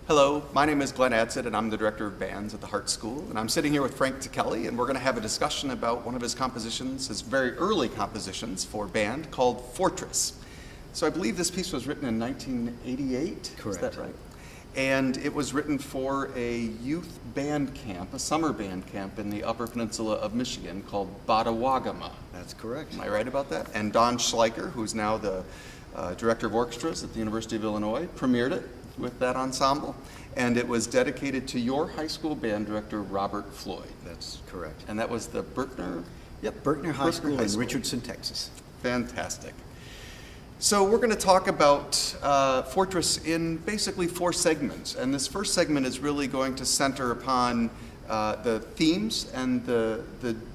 Hello, my name is Glen Adsit, and I'm the director of bands at the Hart School. And I'm sitting here with Frank Ticheli, and we're going to have a discussion about one of his compositions, his very early compositions for band, called Fortress. So I believe this piece was written in 1988. Correct. Is that right? And it was written for a youth band camp, a summer band camp in the Upper Peninsula of Michigan called Badawagama. That's correct. Am I right about that? And Don Schleicher, who's now the director of orchestras at the University of Illinois, premiered it with that ensemble, and it was dedicated to your high school band director, Robert Floyd. That's correct. And that was the Berkner? Yep, Berkner High School in Richardson, Texas. Fantastic. So we're going to talk about Fortress in basically 4 segments, and this first segment is really going to center upon the themes and the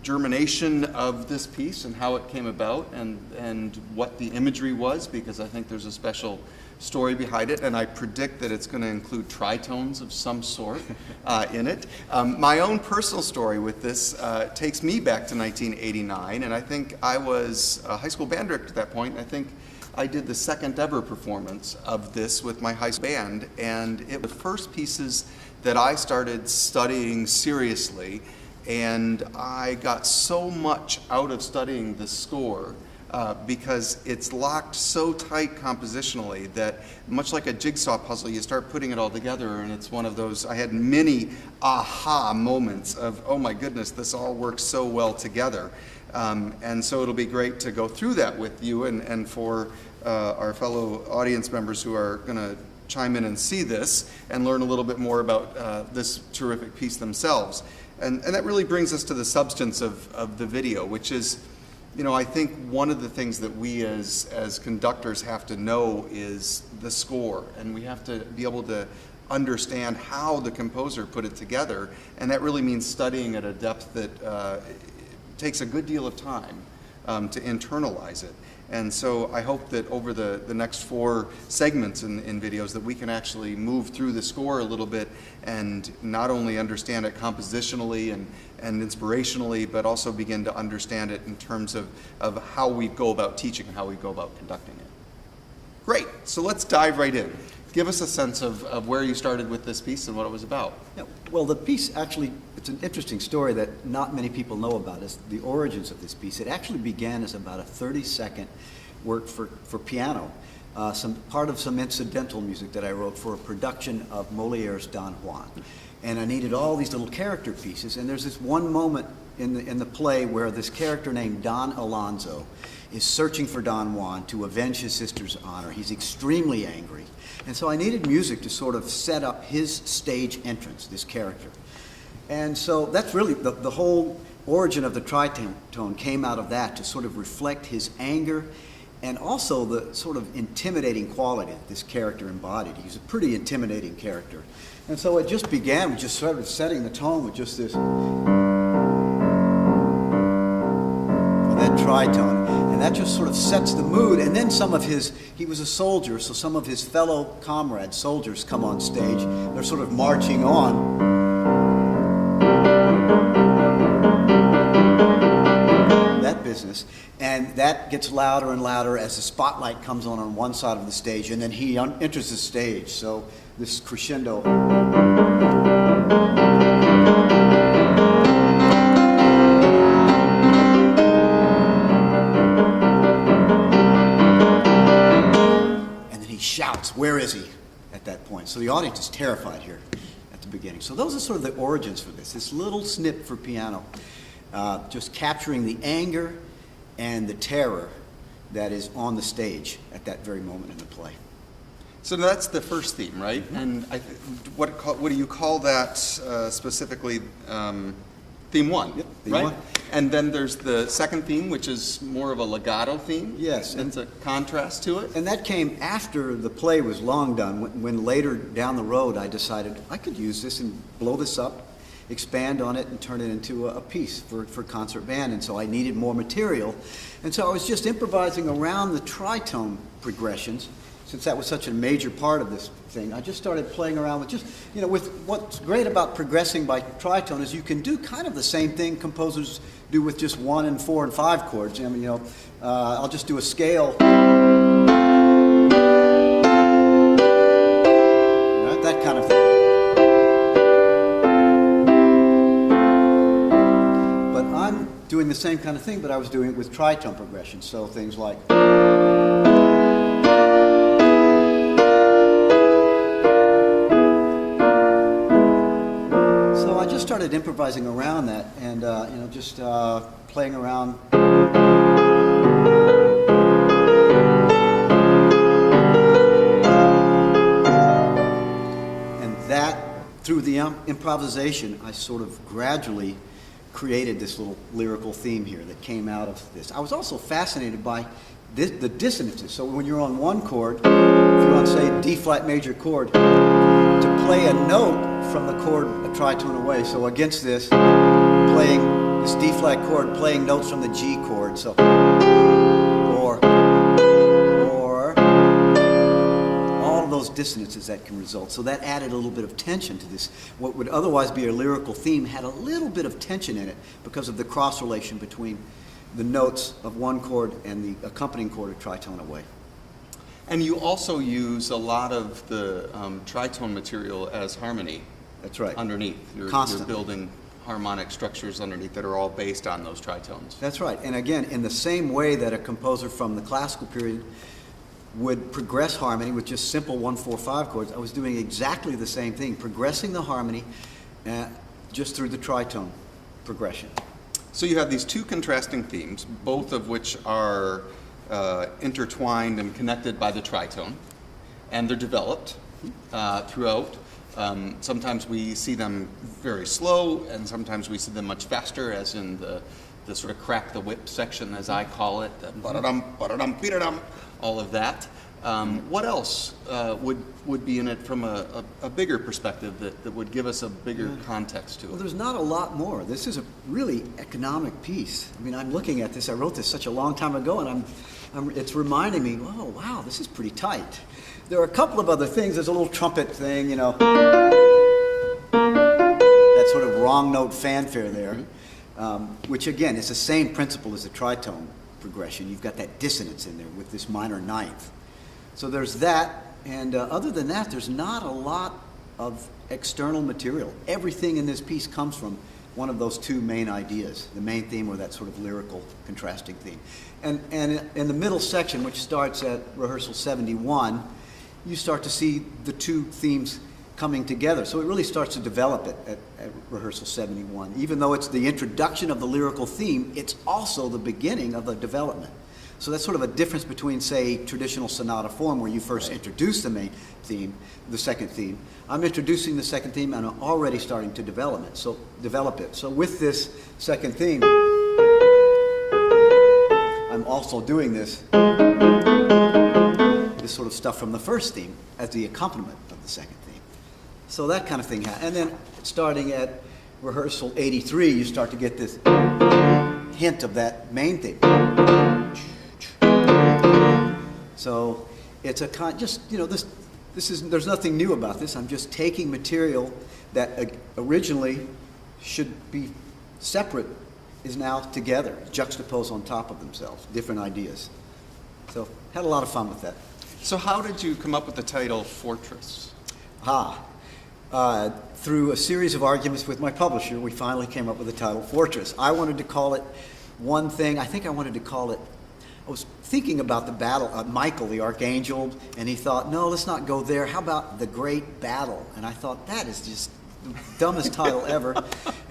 germination of this piece and how it came about and what the imagery was, because I think there's a special story behind it, and I predict that it's going to include tritones of some sort in it. My own personal story with this takes me back to 1989, and I think I was a high school band director at that point. I think I did the second ever performance of this with my high school band, and it was the first pieces that I started studying seriously, and I got so much out of studying the score because it's locked so tight compositionally that, much like a jigsaw puzzle, you start putting it all together, and it's one of those, I had many aha moments of, oh my goodness, this all works so well together. And so it'll be great to go through that with you and for our fellow audience members who are going to chime in and see this and learn a little bit more about this terrific piece themselves. And that really brings us to the substance of the video, which is, you know, I think one of the things that we as conductors have to know is the score, and we have to be able to understand how the composer put it together, and that really means studying at a depth that takes a good deal of time to internalize it. And so I hope that over the next 4 segments in videos that we can actually move through the score a little bit and not only understand it compositionally and inspirationally, but also begin to understand it in terms of how we go about teaching and how we go about conducting it. Great, so let's dive right in. Give us a sense of where you started with this piece and what it was about. Yeah, well, the piece actually, it's an interesting story that not many people know about, is the origins of this piece. It actually began as about a 30-second work for piano, part of some incidental music that I wrote for a production of Moliere's Don Juan. And I needed all these little character pieces, and there's this one moment in the play where this character named Don Alonzo is searching for Don Juan to avenge his sister's honor. He's extremely angry. And so I needed music to sort of set up his stage entrance, this character. And so that's really the whole origin of the tritone came out of that, to sort of reflect his anger and also the sort of intimidating quality that this character embodied. He's a pretty intimidating character. And so it just began with just sort of setting the tone with just this, that tritone. And that just sort of sets the mood. And then he was a soldier, so some of his fellow comrades, soldiers, come on stage. They're sort of marching on. That business. And that gets louder and louder as the spotlight comes on one side of the stage, and then he enters the stage. So this crescendo. Shouts, "Where is he?" at that point. So the audience is terrified here at the beginning. So those are sort of the origins for this little snip for piano, just capturing the anger and the terror that is on the stage at that very moment in the play. So that's the first theme, right? Mm-hmm. And what do you call that specifically? Theme 1, yep, theme right? 1. And then there's the second theme, which is more of a legato theme. Yes. It's a contrast to it. And that came after the play was long done, when later down the road I decided I could use this and blow this up, expand on it, and turn it into a piece for concert band. And so I needed more material. And so I was just improvising around the tritone progressions. Since that was such a major part of this thing, I just started playing around with just, with what's great about progressing by tritone is you can do kind of the same thing composers do with just 1 and 4 and 5 chords. I mean, I'll just do a scale. That that kind of thing. But I'm doing the same kind of thing, but I was doing it with tritone progression. So things like. So I just started improvising around that and, just playing around. Through the improvisation, I sort of gradually created this little lyrical theme here that came out of this. I was also fascinated by the dissonances. So when you're on one chord, if you're on, say, a D-flat major chord, to play a note from the chord a tritone away. So against this, playing this D-flat chord, playing notes from the G chord. So, or those dissonances that can result. So that added a little bit of tension to this. What would otherwise be a lyrical theme had a little bit of tension in it because of the cross relation between the notes of one chord and the accompanying chord a tritone away. And you also use a lot of the tritone material as harmony. That's right. Underneath. You're building harmonic structures underneath that are all based on those tritones. That's right. And again, in the same way that a composer from the classical period would progress harmony with just simple 1-4-5 chords, I was doing exactly the same thing, progressing the harmony just through the tritone progression. So you have these two contrasting themes, both of which are intertwined and connected by the tritone, and they're developed throughout. Sometimes we see them very slow, and sometimes we see them much faster, as in the sort of crack the whip section, as I call it, ba-da-dum, ba-da-dum, be-da-dum, all of that. What else would be in it from a bigger perspective that would give us a bigger context to it? Well, there's not a lot more. This is a really economic piece. I mean, I'm looking at this. I wrote this such a long time ago, and it's reminding me, oh, wow, this is pretty tight. There are a couple of other things. There's a little trumpet thing, that sort of wrong note fanfare there, which, again, is the same principle as the tritone progression. You've got that dissonance in there with this minor ninth. So there's that, and other than that, there's not a lot of external material. Everything in this piece comes from one of those two main ideas, the main theme or that sort of lyrical contrasting theme. And in the middle section, which starts at rehearsal 71, you start to see the two themes coming together. So it really starts to develop it at rehearsal 71. Even though it's the introduction of the lyrical theme, it's also the beginning of the development. So that's sort of a difference between, say, traditional sonata form, where you first introduce the main theme, the second theme. I'm introducing the second theme, and I'm already starting to develop it. So with this second theme, I'm also doing this sort of stuff from the first theme as the accompaniment of the second theme. So that kind of thing. And then starting at rehearsal 83, you start to get this hint of that main theme. So it's a there's nothing new about this. I'm just taking material that originally should be separate is now together, juxtaposed on top of themselves, different ideas. So had a lot of fun with that. So how did you come up with the title Fortress? Through a series of arguments with my publisher, we finally came up with the title Fortress. I wanted to call it one thing. I think I wanted to call it, I was thinking about the battle, Michael, the archangel, and he thought, no, let's not go there. How about the Great Battle? And I thought, that is just the dumbest title ever.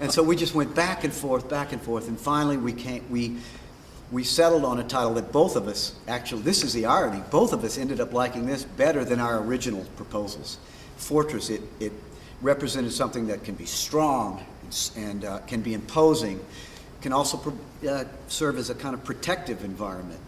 And so we just went back and forth, and finally we settled on a title that both of us, actually, this is the irony, both of us ended up liking this better than our original proposals. Fortress, it represented something that can be strong and can be imposing, can also serve as a kind of protective environment.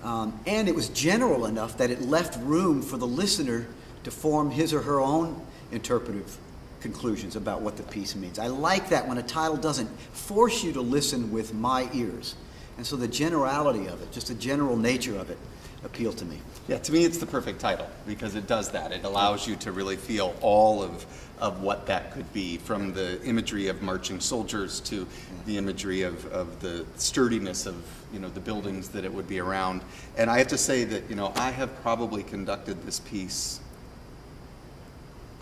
And it was general enough that it left room for the listener to form his or her own interpretive conclusions about what the piece means. I like that when a title doesn't force you to listen with my ears. And so the generality of it, just the general nature of it, appealed to me. Yeah, to me it's the perfect title because it does that. It allows you to really feel all of what that could be, from the imagery of marching soldiers to the imagery of the sturdiness of the buildings that it would be around. And I have to say that I have probably conducted this piece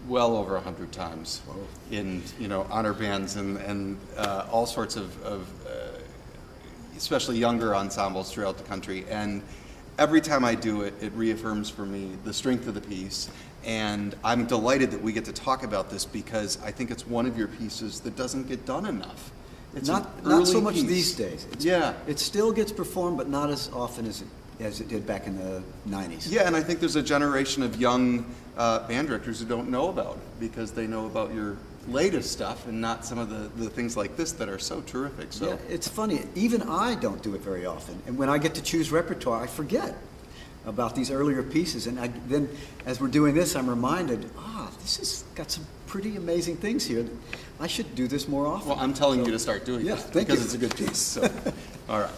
well over 100 times in, honor bands and all sorts of especially younger ensembles throughout the country. And every time I do it, it reaffirms for me the strength of the piece. And I'm delighted that we get to talk about this because I think it's one of your pieces that doesn't get done enough. It's not an so early much piece. these days. Yeah. It still gets performed, but not as often as it did back in the 90s. Yeah, and I think there's a generation of young band directors who don't know about it because they know about your latest stuff and not some of the things like this that are so terrific. So Yeah, it's funny. Even I don't do it very often. And when I get to choose repertoire, I forget about these earlier pieces. And then as we're doing this, I'm reminded, this has got some pretty amazing things here. I should do this more often. well, I'm telling you to start doing Yeah, this thank because you. it's a good piece. So, all right.